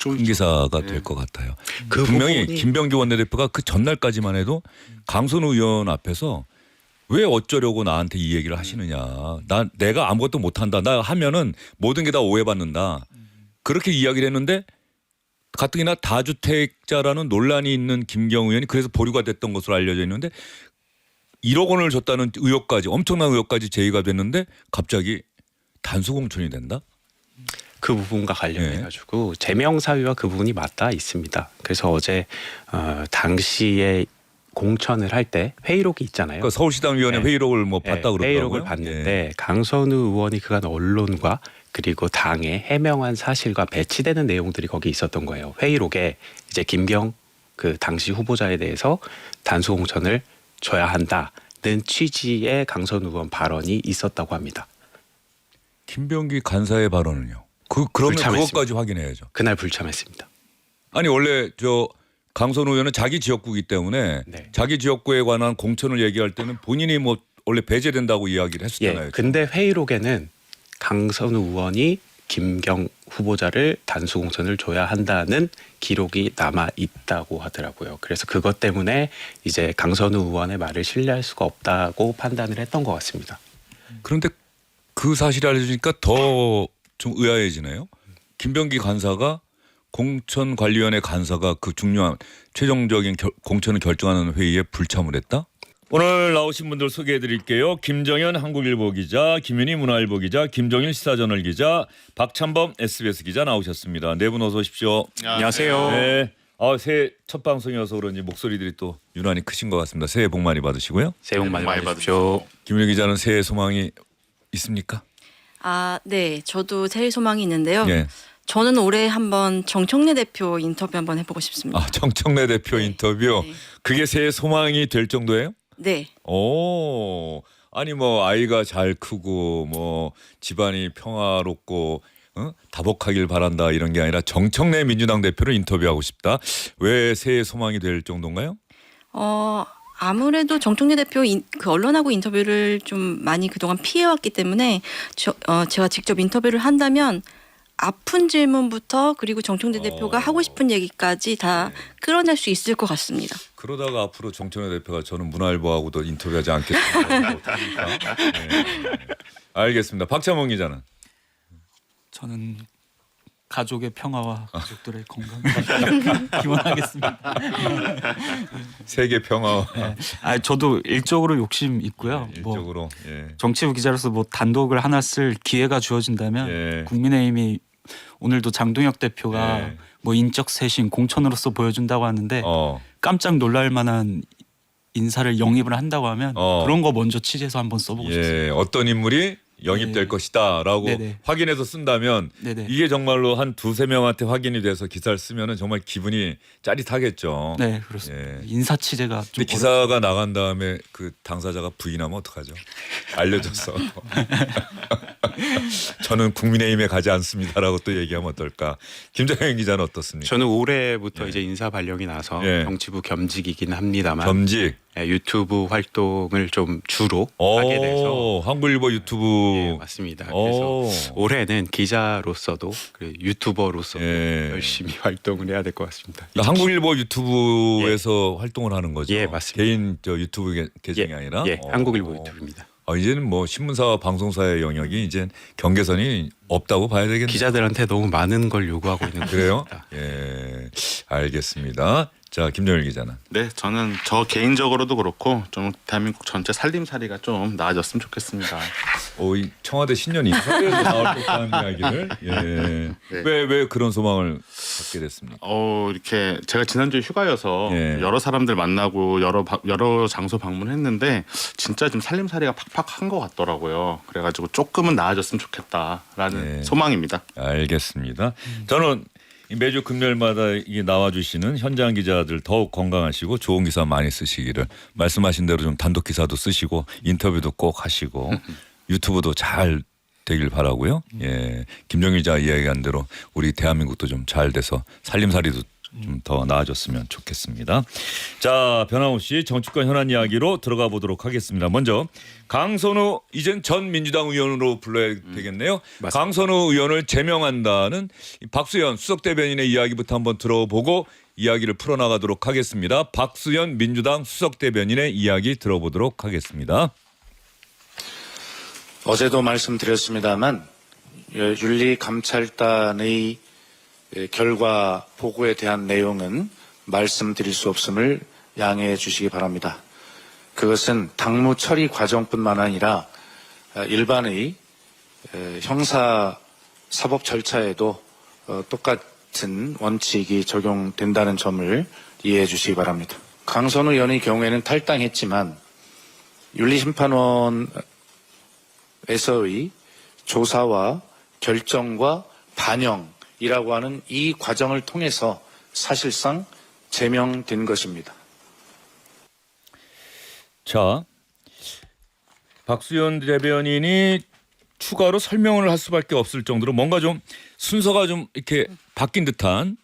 큰 기사가 될 것 같아요. 분명히 김병기 원내대표가 그 전날까지만 해도 강선우 의원 앞에서 왜 어쩌려고 나한테 이 얘기를 하시느냐. 내가 아무것도 못한다. 나 하면은 모든 게 다 오해받는다. 그렇게 이야기를 했는데 가뜩이나 다주택자라는 논란이 있는 김경우 의원이 그래서 보류가 됐던 것으로 알려져 있는데 1억 원을 줬다는 의혹까지 엄청난 의혹까지 제기가 됐는데 갑자기 단수공천이 된다? 그 부분과 관련해가지고 제명 사유와 그 부분이 맞닿아 있습니다. 그래서 어제 당시에 공천을 할 때 회의록이 있잖아요. 그러니까 서울시당위원회 회의록을 뭐 봤다 그러더라고요. 회의록을 봤는데 강선우 의원이 그간 언론과 그리고 당에 해명한 사실과 배치되는 내용들이 거기 있었던 거예요. 회의록에 이제 김경 그 당시 후보자에 대해서 단수 공천을 줘야 한다는 취지의 강선우 의원 발언이 있었다고 합니다. 김병기 간사의 발언은요? 그러면 그것까지 확인해야죠. 그날 불참했습니다. 아니 원래 강선우 의원은 자기 지역구이기 때문에 자기 지역구에 관한 공천을 얘기할 때는 본인이 뭐 원래 배제된다고 이야기를 했었잖아요. 근데 회의록에는 강선우 의원이 김경 후보자를 단수 공천을 줘야 한다는 기록이 남아 있다고 하더라고요. 그래서 그것 때문에 이제 강선우 의원의 말을 신뢰할 수가 없다고 판단을 했던 것 같습니다. 그런데 그 사실이 알려지니까 더 좀 의아해지네요. 김병기 간사가 공천관리위원회 간사가 그 중요한 최종적인 공천을 결정하는 회의에 불참을 했다? 오늘 나오신 분들 소개해드릴게요. 김정현 한국일보 기자, 김윤희 문화일보 기자, 김종일 시사저널 기자, 박찬범 SBS 기자 나오셨습니다. 네 분 어서 오십시오. 안녕하세요. 네. 새해 첫 방송이어서 그런지 목소리들이 또 유난히 크신 것 같습니다. 새해 복 많이 받으시고요. 새해 복 많이 받으십시오. 김윤희 기자는 새해 소망이 있습니까? 네. 저도 새해 소망이 있는데요. 예. 저는 올해 한번 정청래 대표 인터뷰 한번 해보고 싶습니다. 정청래 대표 인터뷰. 네. 그게 새해 소망이 될 정도예요? 네. 아니 뭐 아이가 잘 크고 뭐 집안이 평화롭고 다복하길 바란다 이런 게 아니라 정청래 민주당 대표를 인터뷰하고 싶다. 왜 새해 소망이 될 정도인가요? 아무래도 정청래 대표 그 언론하고 인터뷰를 좀 많이 그동안 피해왔기 때문에 제가 직접 인터뷰를 한다면 아픈 질문부터 그리고 정청래 대표가 하고 싶은 얘기까지 다 끌어낼 수 있을 것 같습니다. 그러다가 앞으로 정청래 대표가 저는 문화일보하고도 인터뷰하지 않겠습니다. 네. 알겠습니다. 박찬범 기자는? 저는 가족의 평화와 가족들의 건강 기원하겠습니다. 세계 평화. 네. 저도 일적으로 욕심 있고요. 일적으로. 정치부 기자로서 뭐 단독을 하나 쓸 기회가 주어진다면 국민의힘이 오늘도 장동혁 대표가 뭐 인적 쇄신 공천으로서 보여준다고 하는데 깜짝 놀랄 만한 인사를 영입을 한다고 하면 그런 거 먼저 취재해서 한번 써보고 싶습니다. 어떤 인물이 영입될 것이다라고 확인해서 쓴다면 이게 정말로 한 두세 명한테 확인이 돼서 기사를 쓰면은 정말 기분이 짜릿하겠죠. 네, 그렇습니다. 인사 취재가 좀 근데 기사가 나간 다음에 그 당사자가 부인하면 어떡하죠? 알려져서 저는 국민의힘에 가지 않습니다라고 또 얘기하면 어떨까? 김정현 기자는 어떻습니까? 저는 올해부터 이제 인사 발령이 나서 정치부 겸직이긴 합니다만 겸직 유튜브 활동을 좀 주로 하게 돼서 한국일보 유튜브 맞습니다. 그래서 올해는 기자로서도 유튜버로서도 열심히 활동을 해야 될 것 같습니다. 한국일보 유튜브에서 활동을 하는 거죠? 예, 맞습니다. 개인 유튜브 계정이 아니라? 한국일보 유튜브입니다. 이제는 뭐 신문사와 방송사의 영역이 이제 경계선이 없다고 봐야 되겠네요. 기자들한테 너무 많은 걸 요구하고 있는 그래요? 예, 알겠습니다. 자, 김정일 기자는? 네, 저는 저 개인적으로도 그렇고 좀 대한민국 전체 살림살이가 좀 나아졌으면 좋겠습니다. 이 청와대 신년 인사에서 나올 법한 이야기를 왜 그런 소망을 갖게 됐습니까? 이렇게 제가 지난주에 휴가여서 여러 사람들 만나고 여러 장소 방문했는데 진짜 좀 살림살이가 팍팍한 것 같더라고요. 그래가지고 조금은 나아졌으면 좋겠다라는 소망입니다. 알겠습니다. 저는 매주 금요일마다 이게 나와주시는 현장 기자들 더욱 건강하시고 좋은 기사 많이 쓰시기를 말씀하신 대로 좀 단독 기사도 쓰시고 인터뷰도 꼭 하시고 유튜브도 잘 되길 바라고요. 김정일 기자 이야기한 대로 우리 대한민국도 좀 잘 돼서 살림살이도 좀 더 나아졌으면 좋겠습니다. 자, 변함없이 정치권 현안 이야기로 들어가 보도록 하겠습니다. 먼저 강선우 이젠 전 민주당 의원으로 불러야 되겠네요. 맞습니다. 강선우 의원을 제명한다는 이 박수현 수석 대변인의 이야기부터 한번 들어보고 이야기를 풀어나가도록 하겠습니다. 박수현 민주당 수석 대변인의 이야기 들어보도록 하겠습니다. 어제도 말씀드렸습니다만 윤리감찰단의 결과 보고에 대한 내용은 말씀드릴 수 없음을 양해해 주시기 바랍니다. 그것은 당무 처리 과정뿐만 아니라 일반의 형사 사법 절차에도 똑같은 원칙이 적용된다는 점을 이해해 주시기 바랍니다. 강선우 의원의 경우에는 탈당했지만 윤리심판원에서의 조사와 결정과 반영이라고 하는 이 과정을 통해서 사실상 제명된 것입니다. 자, 박수현 대변인이 추가로 설명을 할 수밖에 없을 정도로 뭔가 좀 순서가 좀 이렇게 바뀐 듯한,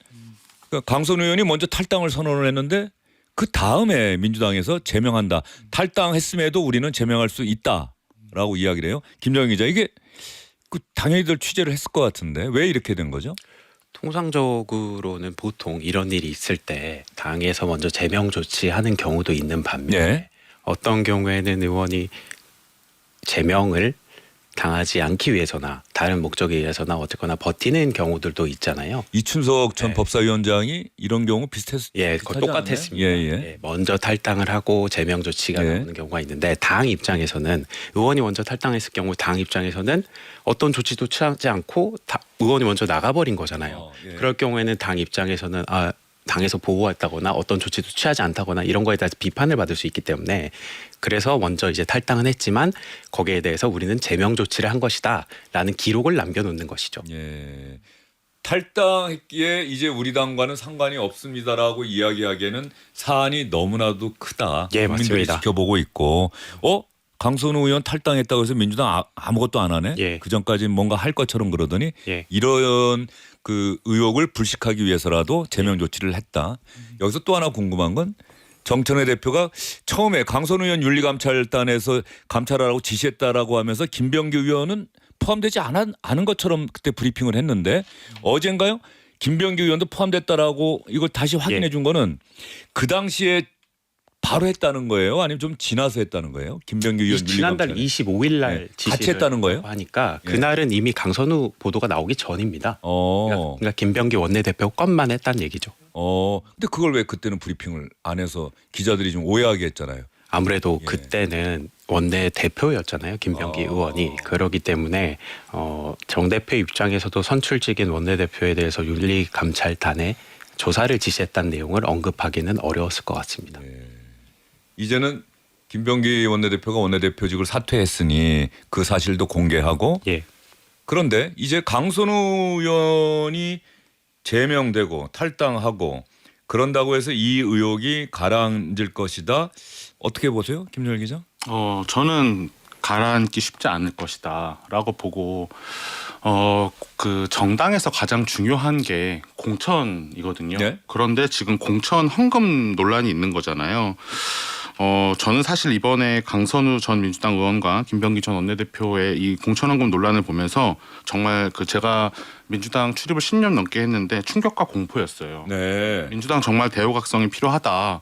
그러니까 강선우 의원이 먼저 탈당을 선언을 했는데 그 다음에 민주당에서 제명한다. 탈당했음에도 우리는 제명할 수 있다라고 이야기를 해요. 김정희 기자, 이게 그 당연히들 취재를 했을 것 같은데 왜 이렇게 된 거죠? 통상적으로는 보통 이런 일이 있을 때 당에서 먼저 제명 조치하는 경우도 있는 반면에 네. 어떤 경우에는 의원이 제명을 당하지 않기 위해서나 다른 목적에 의해서나 어쨌거나 버티는 경우들도 있잖아요. 이춘석 전 네. 법사위원장이 이런 경우 비슷했. 예, 똑같았습니다. 예, 예. 예, 먼저 탈당을 하고 제명 조치가 예. 나오는 경우가 있는데 당 입장에서는 의원이 먼저 탈당했을 경우 당 입장에서는 어떤 조치도 취하지 않고 의원이 먼저 나가버린 거잖아요. 예. 그럴 경우에는 당 입장에서는 당에서 보호했다거나 어떤 조치도 취하지 않다거나 이런 거에 대해서 비판을 받을 수 있기 때문에 그래서 먼저 이제 탈당은 했지만 거기에 대해서 우리는 제명 조치를 한 것이다라는 기록을 남겨놓는 것이죠. 예. 탈당했기에 이제 우리 당과는 상관이 없습니다라고 이야기하기에는 사안이 너무나도 크다. 예, 국민들이 맞습니다. 지켜보고 있고, 강선우 의원 탈당했다고 해서 민주당 아무것도 안 하네. 예. 그 전까지 뭔가 할 것처럼 그러더니 예. 이런 그 의혹을 불식하기 위해서라도 제명 조치를 했다. 여기서 또 하나 궁금한 건 정청래 대표가 처음에 강선우 의원 윤리감찰단에서 감찰하라고 지시했다라고 하면서 김병기 의원은 포함되지 않은 것처럼 그때 브리핑을 했는데 어젠가요? 김병기 의원도 포함됐다라고 이걸 다시 확인해 준 거는 그 당시에 바로 했다는 거예요? 아니면 좀 지나서 했다는 거예요? 김병기 의원 지난달 윤리감찰. 25일 날 네. 지시를 같이 했다는 거예요? 하니까 예. 그날은 이미 강선우 보도가 나오기 전입니다. 그러니까 김병기 원내대표 것만 했다는 얘기죠. 근데 그걸 왜 그때는 브리핑을 안 해서 기자들이 좀 오해하게 했잖아요. 아무래도 예. 그때는 원내대표였잖아요. 김병기 의원이. 그러기 때문에 정 대표 입장에서도 선출직인 원내대표에 대해서 윤리감찰단에 조사를 지시했다는 내용을 언급하기는 어려웠을 것 같습니다. 이제는 김병기 원내대표가 원내대표직을 사퇴했으니 그 사실도 공개하고 예. 그런데 이제 강선우 의원이 제명되고 탈당하고 그런다고 해서 이 의혹이 가라앉을 것이다. 어떻게 보세요? 김정일 기자? 저는 가라앉기 쉽지 않을 것이다라고 보고 그 정당에서 가장 중요한 게 공천이거든요. 네. 그런데 지금 공천 헌금 논란이 있는 거잖아요. 저는 사실 이번에 강선우 전 민주당 의원과 김병기 전 원내대표의 이 공천 헌금 논란을 보면서 정말 제가 민주당 출입을 10년 넘게 했는데 충격과 공포였어요. 네. 민주당 정말 대우각성이 필요하다.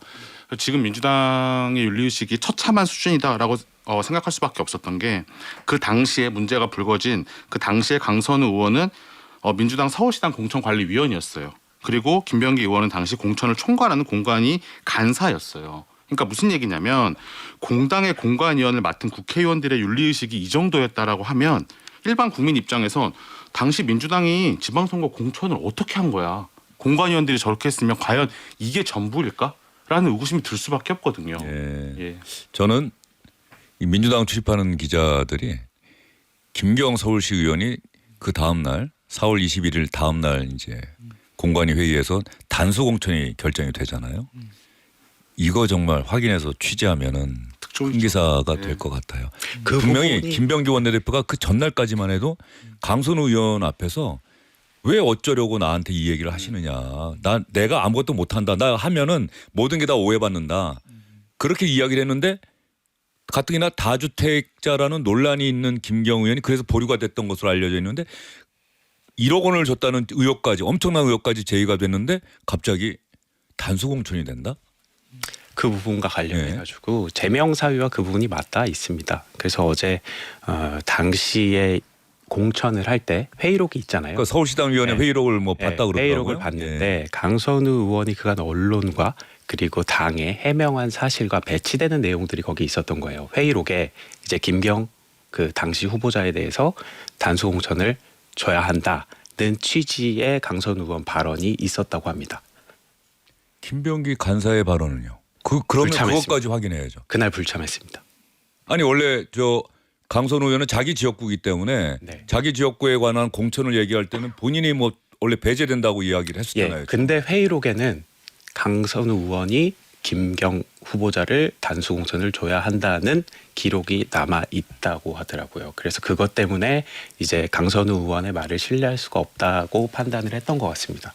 지금 민주당의 윤리의식이 처참한 수준이다라고 생각할 수밖에 없었던 게 그 당시에 문제가 불거진 그 당시에 강선우 의원은 민주당 서울시당 공천관리위원이었어요. 그리고 김병기 의원은 당시 공천을 총괄하는 공관위 간사였어요. 그러니까 무슨 얘기냐면 공당의 공관위원을 맡은 국회의원들의 윤리의식이 이 정도였다라고 하면 일반 국민 입장에선 당시 민주당이 지방선거 공천을 어떻게 한 거야. 공관위원들이 저렇게 했으면 과연 이게 전부일까? 라는 의구심이 들 수밖에 없거든요. 예. 저는 이 민주당 출입하는 기자들이 김경 서울시 의원이 그 다음 날 4월 21일 다음 날 이제 공관위 회의에서 단수 공천이 결정이 되잖아요. 이거 정말 확인해서 취재하면은 큰 기사가 될 것 같아요. 그 분명히 부분이- 김병기 원내대표가 그 전날까지만 해도 강선우 의원 앞에서 왜 어쩌려고 나한테 이 얘기를 하시느냐. 내가 아무것도 못한다. 나 하면은 모든 게 다 오해받는다. 그렇게 이야기를 했는데 가뜩이나 다주택자라는 논란이 있는 김경우 의원이 그래서 보류가 됐던 것으로 알려져 있는데 1억 원을 줬다는 의혹까지 엄청난 의혹까지 제기가 됐는데 갑자기 단수공천이 된다? 그 부분과 관련해가지고 제명 사유와 그 부분이 맞닿아 있습니다. 그래서 어제 당시에 공천을 할 때 회의록이 있잖아요. 그러니까 서울시당위원회 회의록을 뭐 봤다 그러더라고요. 회의록을 봤는데 강선우 의원이 그간 언론과 그리고 당에 해명한 사실과 배치되는 내용들이 거기 있었던 거예요. 회의록에 이제 김경 그 당시 후보자에 대해서 단수 공천을 줘야 한다는 취지의 강선우 의원 발언이 있었다고 합니다. 김병기 간사의 발언은요? 그러면 그것까지 확인해야죠. 그날 불참했습니다. 아니 원래 강선우 의원은 자기 지역구이기 때문에 자기 지역구에 관한 공천을 얘기할 때는 본인이 뭐 원래 배제된다고 이야기를 했었잖아요. 근데 회의록에는 강선우 의원이 김경 후보자를 단수 공천을 줘야 한다는 기록이 남아 있다고 하더라고요. 그래서 그것 때문에 이제 강선우 의원의 말을 신뢰할 수가 없다고 판단을 했던 것 같습니다.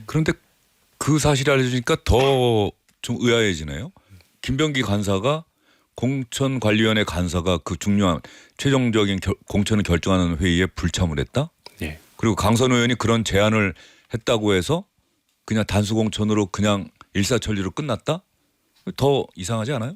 그런데 그 사실이 알려지니까 더 좀 의아해지네요. 김병기 간사가 공천관리위원회 간사가 그 중요한 최종적인 공천을 결정하는 회의에 불참을 했다? 네. 그리고 강선우 의원이 그런 제안을 했다고 해서 그냥 단수 공천으로 그냥 일사천리로 끝났다? 더 이상하지 않아요?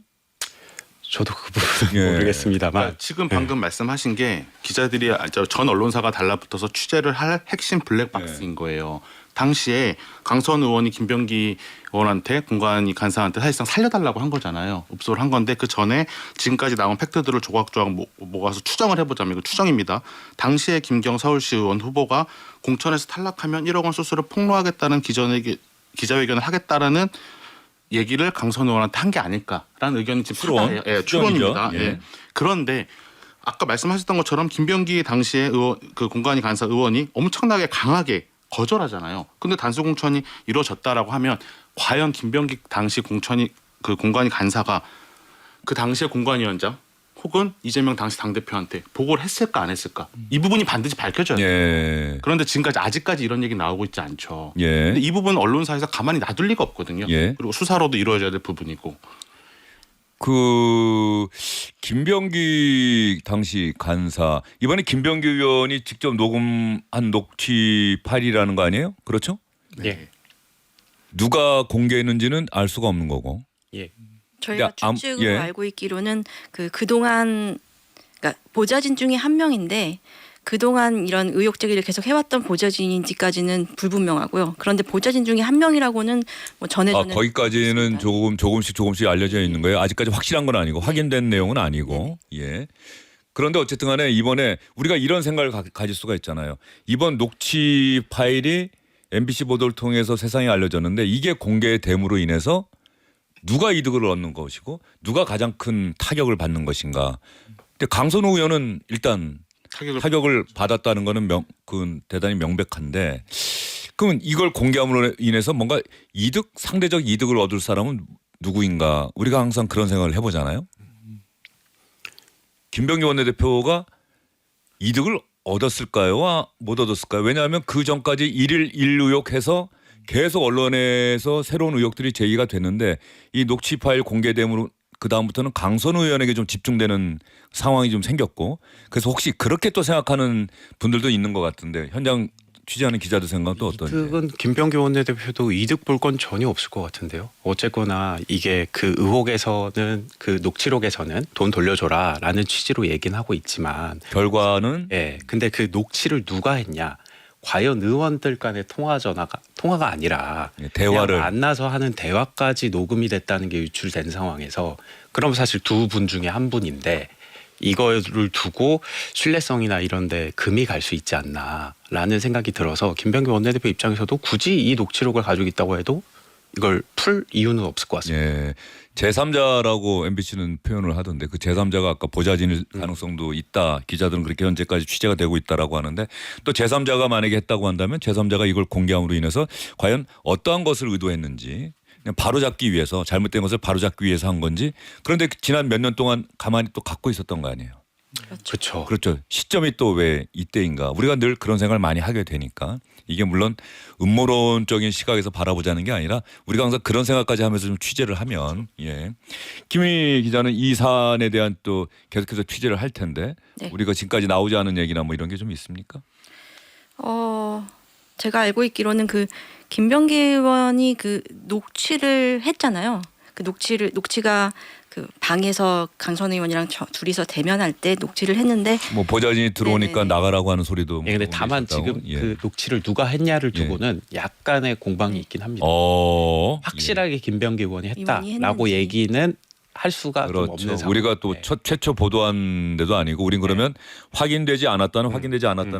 저도 그 부분은 모르겠습니다만 그러니까 지금 방금 말씀하신 게 기자들이 전 언론사가 달라붙어서 취재를 할 핵심 블랙박스인 거예요. 당시에 강선 의원이 김병기 의원한테 공관위 간사한테 사실상 살려달라고 한 거잖아요. 읍소를 한 건데 그 전에 지금까지 나온 팩트들을 조각조각 모아서 추정을 해보자면 이거 추정입니다. 당시에 김경 서울시 의원 후보가 공천에서 탈락하면 1억 원 수수료 폭로하겠다는 기자회견을 하겠다라는 얘기를 강선 의원한테 한 게 아닐까라는 의견이 지금 파다해요. 추론입니다. 예. 그런데 아까 말씀하셨던 것처럼 김병기 당시에 그 공관위 간사 의원이 엄청나게 강하게 거절하잖아요. 근데 단수 공천이 이루어졌다라고 하면 과연 김병기 당시 그 공관위 간사가 그 당시의 공관위원장 혹은 이재명 당시 당대표한테 보고를 했을까 안 했을까? 이 부분이 반드시 밝혀져야 돼요. 그런데 지금까지 아직까지 이런 얘기 나오고 있지 않죠. 근데 이 부분은 언론사에서 가만히 놔둘 리가 없거든요. 그리고 수사로도 이루어져야 될 부분이고. 그 김병기 당시 간사 이번에 김병기 의원이 직접 녹음한 녹취 파일이라는 거 아니에요? 그렇죠? 예. 누가 공개했는지는 알 수가 없는 거고. 예. 저희가 추측으로 알고 있기로는 그동안 그러니까 보좌진 중에 한 명인데 그동안 이런 의혹 제기를 계속 해왔던 보좌진인지까지는 불분명하고요. 그런데 보좌진 중에 한 명이라고는 뭐 전해져는 거기까지는 조금씩 알려져 있는 거예요. 아직까지 확실한 건 아니고 확인된 내용은 아니고. 예. 그런데 어쨌든 간에 이번에 우리가 이런 생각을 가질 수가 있잖아요. 이번 녹취 파일이 MBC 보도를 통해서 세상에 알려졌는데 이게 공개됨으로 인해서 누가 이득을 얻는 것이고 누가 가장 큰 타격을 받는 것인가. 근데 강선우 의원은 일단 타격을 받았다는 거는 대단히 명백한데 그러면 이걸 공개함으로 인해서 뭔가 상대적 이득을 얻을 사람은 누구인가 우리가 항상 그런 생각을 해보잖아요. 김병기 원내대표가 이득을 얻었을까요? 못 얻었을까요? 왜냐하면 그 전까지 일일 의혹해서 계속 언론에서 새로운 의혹들이 제기가 됐는데 이 녹취 파일 공개됨으로 그 다음부터는 강선우 의원에게 좀 집중되는 상황이 좀 생겼고 그래서 혹시 그렇게 또 생각하는 분들도 있는 것 같은데 현장 취재하는 기자들 생각도 어떤지. 이득은 김병기 원내대표도 이득 볼 건 전혀 없을 것 같은데요. 어쨌거나 이게 그 의혹에서는 그 녹취록에서는 돈 돌려줘라라는 취지로 얘기는 하고 있지만 결과는 근데 그 녹취를 누가 했냐? 과연 의원들 간의 통화가 아니라 대화를 만나서 하는 대화까지 녹음이 됐다는 게 유출된 상황에서 그럼 사실 두 분 중에 한 분인데 이거를 두고 신뢰성이나 이런 데 금이 갈 수 있지 않나라는 생각이 들어서 김병기 원내대표 입장에서도 굳이 이 녹취록을 가지고 있다고 해도 이걸 풀 이유는 없을 것 같습니다. 예. 제3자라고 MBC는 표현을 하던데 그 제3자가 아까 보좌진일 가능성도 있다. 기자들은 그렇게 현재까지 취재가 되고 있다라고 하는데 또 제3자가 만약에 했다고 한다면 제3자가 이걸 공개함으로 인해서 과연 어떠한 것을 의도했는지 그냥 바로잡기 위해서 잘못된 것을 바로잡기 위해서 한 건지 그런데 지난 몇 년 동안 가만히 또 갖고 있었던 거 아니에요. 그렇죠. 그렇죠. 시점이 또 왜 이때인가 우리가 늘 그런 생각을 많이 하게 되니까 이게 물론 음모론적인 시각에서 바라보자는 게 아니라 우리가 항상 그런 생각까지 하면서 좀 취재를 하면 김민희 기자는 이 사안에 대한 또 계속해서 취재를 할 텐데 네. 우리가 지금까지 나오지 않은 얘기나 뭐 이런 게 좀 있습니까? 제가 알고 있기로는 그 김병기 의원이 그 녹취를 했잖아요. 그 녹취가 그 방에서 강선 의원이랑 둘이서 대면할 때 녹취를 했는데 뭐 보좌진이 들어오니까 네네. 나가라고 하는 소리도. 근데 다만 있었다고? 지금 그 녹취를 누가 했냐를 두고는 약간의 공방이 있긴 합니다. 확실하게 김병기 의원이 했다라고 했는지. 얘기는 할 수가 좀 없는 그렇죠. 상황. 우리가 또 최초 보도한 데도 아니고 우린 그러면 확인되지 않았다는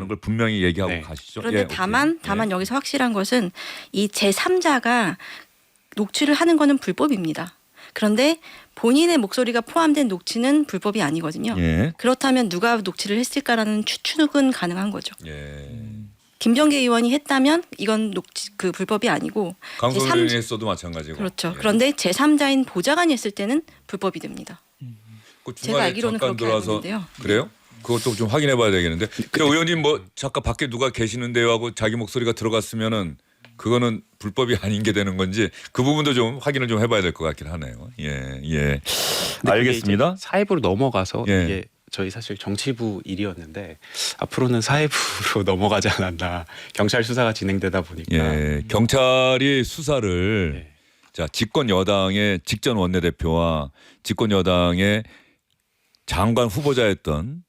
걸 분명히 얘기하고 네. 가시죠. 그런데 예, 다만 오케이. 여기서 확실한 것은 이 제3자가 녹취를 하는 거는 불법입니다. 그런데 본인의 목소리가 포함된 녹취는 불법이 아니거든요. 예. 그렇다면 누가 녹취를 했을까라는 추측은 가능한 거죠. 예. 김병기 의원이 했다면 이건 녹취 그 불법이 아니고 강선 제3 의원이 했어도 마찬가지고. 그렇죠. 예. 그런데 제3자인 보좌관이 했을 때는 불법이 됩니다. 그 제가 중간에 알기로는 잠깐 그렇게 알고 들어와서 있는데요. 그래요? 그것도 좀 확인해봐야 되겠는데. 근데 의원님 뭐 잠깐 밖에 누가 계시는데요 하고 자기 목소리가 들어갔으면은 그거는 불법이 아닌 게 되는 건지 그 부분도 좀 확인을 좀 해봐야 될 것 같긴 하네요. 예, 예. 근데 알겠습니다. 이제 사회부로 넘어가서 예. 이게 저희 사실 정치부 일이었는데 앞으로는 사회부로 넘어가지 않았나. 경찰 수사가 진행되다 보니까. 예, 경찰이 수사를 예. 자 집권 여당의 직전 원내대표와 집권 여당의 장관 후보자였던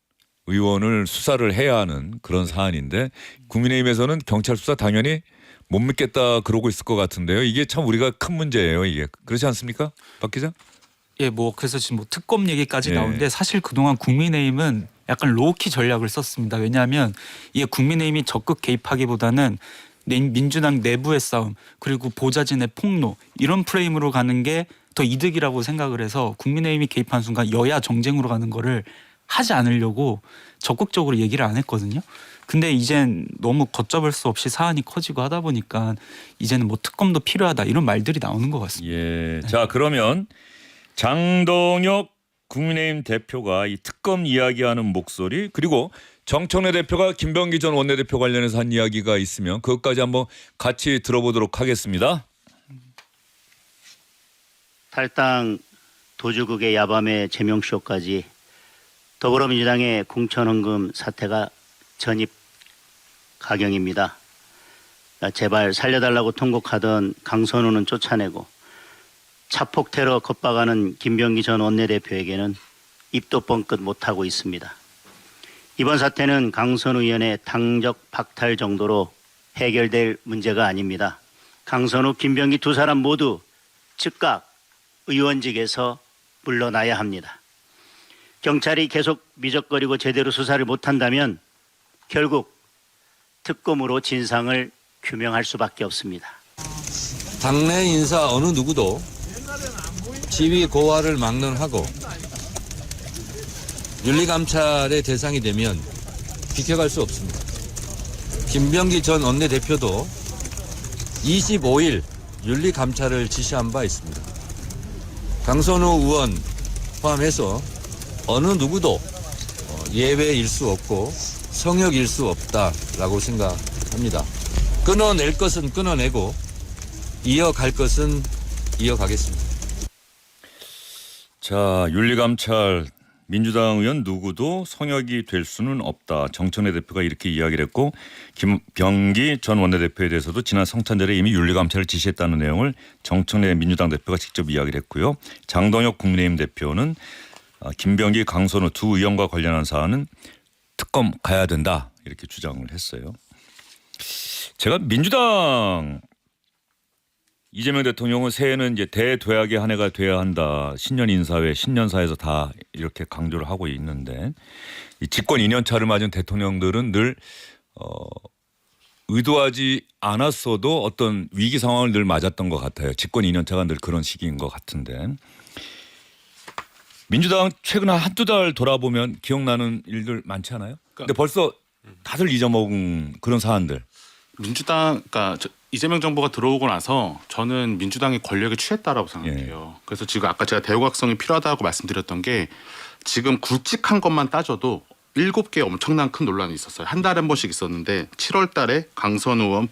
의원을 수사를 해야 하는 그런 사안인데 국민의힘에서는 경찰 수사 당연히 못 믿겠다 그러고 있을 것 같은데요. 이게 참 우리가 큰 문제예요. 이게 그렇지 않습니까, 박 기자? 예, 뭐 그래서 지금 뭐 특검 얘기까지 예. 나오는데 사실 그동안 국민의힘은 약간 로우키 전략을 썼습니다. 왜냐하면 이게 국민의힘이 적극 개입하기보다는 민주당 내부의 싸움 그리고 보좌진의 폭로 이런 프레임으로 가는 게 더 이득이라고 생각을 해서 국민의힘이 개입한 순간 여야 정쟁으로 가는 거를 하지 않으려고 적극적으로 얘기를 안 했거든요. 근데 이젠 너무 걷잡을 수 없이 사안이 커지고 하다 보니까 이제는 뭐 특검도 필요하다 이런 말들이 나오는 것 같습니다. 예. 자 그러면 장동혁 국민의힘 대표가 이 특검 이야기하는 목소리 그리고 정청래 대표가 김병기 전 원내대표 관련해서 한 이야기가 있으면 그것까지 한번 같이 들어보도록 하겠습니다. 탈당 도주국의 야밤의 제명쇼까지 더불어민주당의 공천헌금 사태가 전입 가경입니다. 제발 살려달라고 통곡하던 강선우는 쫓아내고 차폭 테러 겁박하는 김병기 전 원내대표에게는 입도 뻥끗 못하고 있습니다. 이번 사태는 강선우 의원의 당적 박탈 정도로 해결될 문제가 아닙니다. 강선우, 김병기 두 사람 모두 즉각 의원직에서 물러나야 합니다. 경찰이 계속 미적거리고 제대로 수사를 못한다면 결국 특검으로 진상을 규명할 수밖에 없습니다. 당내 인사 어느 누구도 지위 고하를 막론하고 윤리감찰의 대상이 되면 비켜갈 수 없습니다. 김병기 전 원내대표도 25일 윤리감찰을 지시한 바 있습니다. 강선우 의원 포함해서 어느 누구도 예외일 수 없고 성역일 수 없다라고 생각합니다. 끊어낼 것은 끊어내고 이어갈 것은 이어가겠습니다. 자 윤리감찰 민주당 의원 누구도 성역이 될 수는 없다. 정청래 대표가 이렇게 이야기를 했고 김병기 전 원내대표에 대해서도 지난 성탄절에 이미 윤리감찰을 지시했다는 내용을 정청래 민주당 대표가 직접 이야기를 했고요. 장동혁 국민의힘 대표는 김병기, 강선우 두 의원과 관련한 사안은 특검 가야 된다 이렇게 주장을 했어요. 제가 민주당 이재명 대통령은 새해는 이제 대도약의 한 해가 돼야 한다. 신년 인사회, 신년사에서 다 이렇게 강조를 하고 있는데 이 집권 2년 차를 맞은 대통령들은 늘 의도하지 않았어도 어떤 위기 상황을 늘 맞았던 것 같아요. 집권 2년 차가 늘 그런 시기인 것 같은데 민주당 최근 한두 달 돌아보면 기억나는 일들 많지 않아요? 근데 벌써 다들 잊어먹은 그런 사안들. 민주당, 그러니까 이재명 정부가 들어오고 나서 저는 민주당이 권력에 취했다라고 생각해요. 그래서 지금 아까 제가 대우각성이 필요하다고 말씀드렸던 게 지금 굵직한 것만 따져도 7개 엄청난 큰 논란이 있었어요. 한 달에 한 번씩 있었는데 7월 달에 강선 의원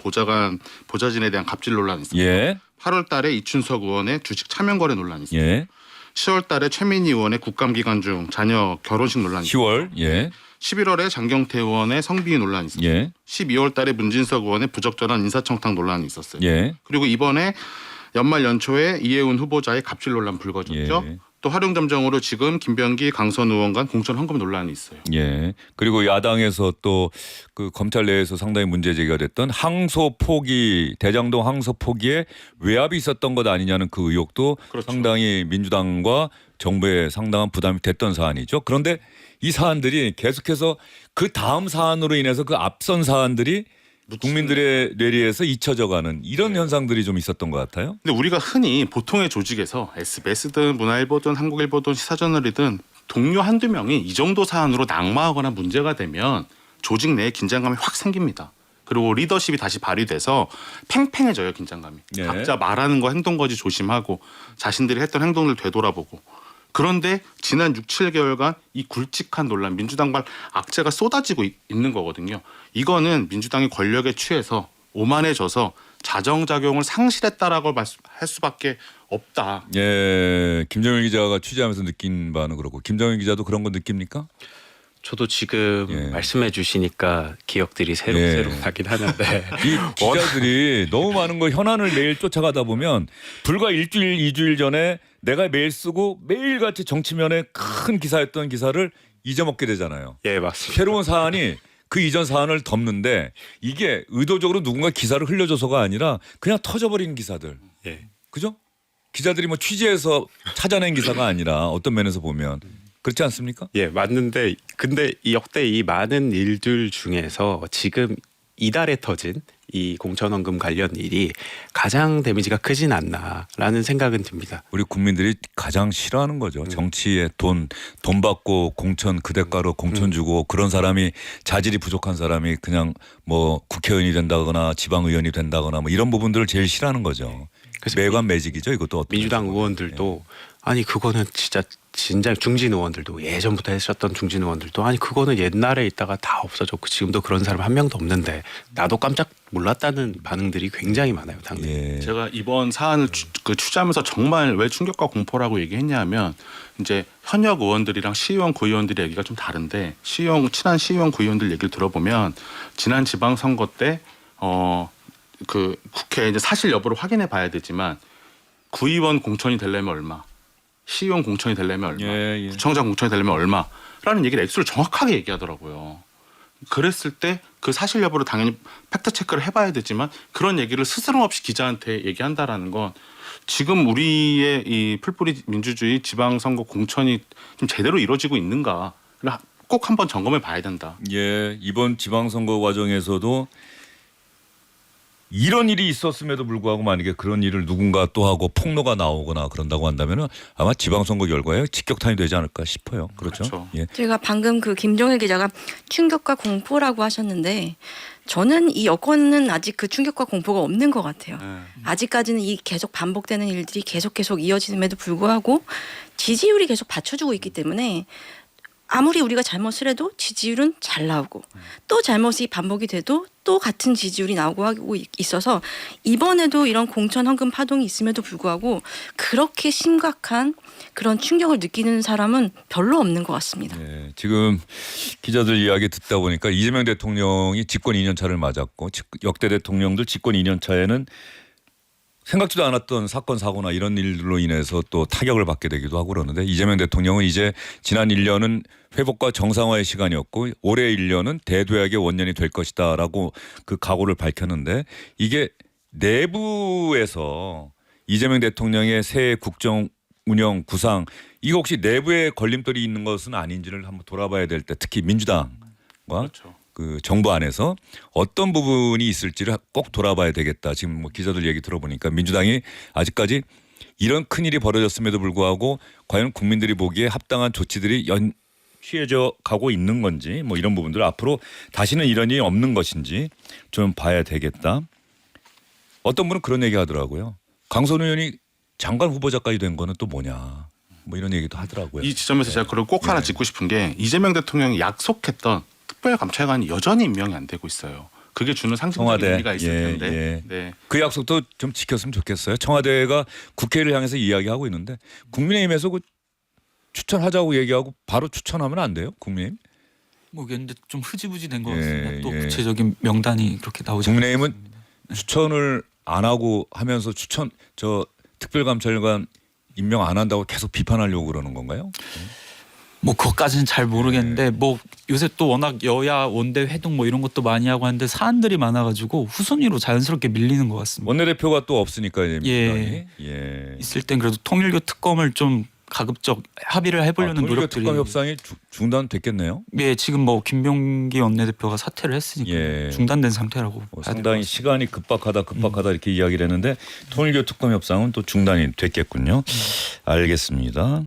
보좌진에 대한 갑질 논란이 있었어요. 예. 8월 달에 이춘석 의원의 주식 차명 거래 논란이 있었어요. 예. 10월 달에 최민희 의원의 국감 기간 중 자녀 결혼식 논란이 있었어요. 10월. 예. 11월에 장경태 의원의 성비위 논란이 있었어요. 예. 12월 달에 문진석 의원의 부적절한 인사청탁 논란이 있었어요. 예. 그리고 이번에 연말 연초에 이해운 후보자의 갑질 논란 불거졌죠. 예. 또 활용점정으로 지금 김병기 강선 의원 간 공천 헌금 논란이 있어요. 예. 그리고 야당에서 또 그 검찰 내에서 상당히 문제 제기가 됐던 항소 포기, 대장동 항소 포기에 외압이 있었던 것 아니냐는 그 의혹도 그렇죠. 상당히 민주당과 정부에 상당한 부담이 됐던 사안이죠. 그런데 이 사안들이 계속해서 그 다음 사안으로 인해서 그 앞선 사안들이 국민들의 뇌리에서 잊혀져가는 이런 현상들이 좀 있었던 것 같아요. 근데 우리가 흔히 보통의 조직에서 SBS든 문화일보든 한국일보든 시사저널이든 동료 한두 명이 이 정도 사안으로 낙마하거나 문제가 되면 조직 내에 긴장감이 확 생깁니다. 그리고 리더십이 다시 발휘돼서 팽팽해져요, 긴장감이. 예. 각자 말하는 거 행동 거지 조심하고 자신들이 했던 행동을 되돌아보고. 그런데 지난 6, 7개월간 이 굵직한 논란, 민주당발 악재가 쏟아지고 있는 거거든요. 이거는 민주당이 권력에 취해서 오만해져서 자정작용을 상실했다라고 할 수밖에 없다. 예, 김정일 기자가 취재하면서 느낀 바는 그렇고 김정일 기자도 그런 거 느낍니까? 저도 지금 예. 말씀해 주시니까 기억들이 새록새록 나긴 하는데 이 기자들이 너무 많은 거 현안을 매일 쫓아가다 보면 불과 일주일, 2주일 전에 내가 매일 쓰고 매일같이 정치면에 큰 기사였던 기사를 잊어먹게 되잖아요. 예, 맞습니다. 새로운 사안이 그 이전 사안을 덮는데 이게 의도적으로 누군가 기사를 흘려줘서가 아니라 그냥 터져버리는 기사들. 예. 그죠? 기자들이 뭐 취재해서 찾아낸 기사가 아니라 어떤 면에서 보면 그렇지 않습니까? 예, 맞는데 근데 이 역대 이 많은 일들 중에서 지금 이달에 터진 이 공천원금 관련 일이 가장 데미지가 크진 않나라는 생각은 듭니다. 우리 국민들이 가장 싫어하는 거죠. 정치에 돈 받고 공천 그 대가로 공천 주고 그런 사람이 자질이 부족한 사람이 그냥 뭐 국회의원이 된다거나 지방의원이 된다거나 뭐 이런 부분들을 제일 싫어하는 거죠. 그래서 매관 매직이죠. 이것도 어떤 민주당 면에서. 의원들도 아니 그거는 진짜 중진 의원들도 예전부터 했었던 중진 의원들도 아니 그거는 옛날에 있다가 다 없어졌고 지금도 그런 사람 한 명도 없는데 나도 깜짝 몰랐다는 반응들이 굉장히 많아요. 당내. 예. 제가 이번 사안을 취재하면서 정말 왜 충격과 공포라고 얘기했냐면 이제 현역 의원들이랑 시의원 구의원들의 얘기가 좀 다른데 친한 시의원 구의원들 얘기를 들어보면 지난 지방선거 때 그 국회 이제 사실 여부를 확인해 봐야 되지만 구의원 공천이 되려면 얼마, 시의원 공천이 되려면 얼마, 예. 구청장 공천이 되려면 얼마라는 얘기를 액수를 정확하게 얘기하더라고요. 그랬을 때 그 사실 여부를 당연히 팩트 체크를 해봐야 되지만 그런 얘기를 스스럼 없이 기자한테 얘기한다라는 건 지금 우리의 이 풀뿌리 민주주의 지방선거 공천이 좀 제대로 이루어지고 있는가를 꼭 한번 점검해 봐야 된다. 예, 이번 지방선거 과정에서도 이런 일이 있었음에도 불구하고 만약에 그런 일을 누군가 또 하고 폭로가 나오거나 그런다고 한다면 아마 지방선거 결과에 직격탄이 되지 않을까 싶어요. 그렇죠? 그렇죠. 예. 제가 방금 그 김종일 기자가 충격과 공포라고 하셨는데 저는 이 여권은 아직 그 충격과 공포가 없는 것 같아요. 아직까지는 이 계속 반복되는 일들이 계속 이어짐에도 불구하고 지지율이 계속 받쳐주고 있기 때문에 아무리 우리가 잘못을 해도 지지율은 잘 나오고 또 잘못이 반복이 돼도 또 같은 지지율이 나오고 하고 있어서 이번에도 이런 공천 헌금 파동이 있음에도 불구하고 그렇게 심각한 그런 충격을 느끼는 사람은 별로 없는 것 같습니다. 예, 지금 기자들 이야기 듣다 보니까 이재명 대통령이 집권 2년 차를 맞았고 역대 대통령들 집권 2년 차에는 생각지도 않았던 사건 사고나 이런 일들로 인해서 또 타격을 받게 되기도 하고 그러는데 이재명 대통령은 이제 지난 1년은 회복과 정상화의 시간이었고 올해 1년은 대도약의 원년이 될 것이다라고 그 각오를 밝혔는데 이게 내부에서 이재명 대통령의 새 국정 운영 구상 이거 혹시 내부에 걸림돌이 있는 것은 아닌지를 한번 돌아봐야 될 때 특히 민주당과 그렇죠. 그 정부 안에서 어떤 부분이 있을지를 꼭 돌아봐야 되겠다. 지금 뭐 기자들 얘기 들어보니까 민주당이 아직까지 이런 큰일이 벌어졌음에도 불구하고 과연 국민들이 보기에 합당한 조치들이 취해져 가고 있는 건지 뭐 이런 부분들 앞으로 다시는 이런 일이 없는 것인지 좀 봐야 되겠다. 어떤 분은 그런 얘기 하더라고요. 강선 의원이 장관 후보자까지 된 거는 또 뭐냐. 뭐 이런 얘기도 하더라고요. 이 지점에서 제가 그걸 꼭 하나 짚고 싶은 게 이재명 대통령이 약속했던 특별감찰관이 여전히 임명이 안 되고 있어요. 그게 주는 상징적인 청와대. 의미가 있을 텐데. 네. 그 약속도 좀 지켰으면 좋겠어요. 청와대가 국회를 향해서 이야기하고 있는데 국민의힘에서 그 추천하자고 얘기하고 바로 추천하면 안 돼요? 국민의힘? 뭐 근데 좀 흐지부지 된 것 같습니다. 또 구체적인 명단이 그렇게 나오지 국민의힘은 않습니다. 추천을 안 하고 하면서 특별감찰관 임명 안 한다고 계속 비판하려고 그러는 건가요? 뭐 그것까지는 잘 모르겠는데 뭐 요새 또 워낙 여야 원내 회동 뭐 이런 것도 많이 하고 하는데 사안들이 많아가지고 후순위로 자연스럽게 밀리는 것 같습니다. 원내대표가 또 없으니까 이제 예. 있을 땐 그래도 통일교 특검을 좀 가급적 합의를 해보려는 통일교 노력들이 특검 협상이 중단됐겠네요. 예, 지금 뭐 김병기 원내대표가 사퇴를 했으니까 중단된 상태라고 상당히 시간이 급박하다 이렇게 이야기를 했는데 통일교 특검 협상은 또 중단이 됐겠군요. 알겠습니다.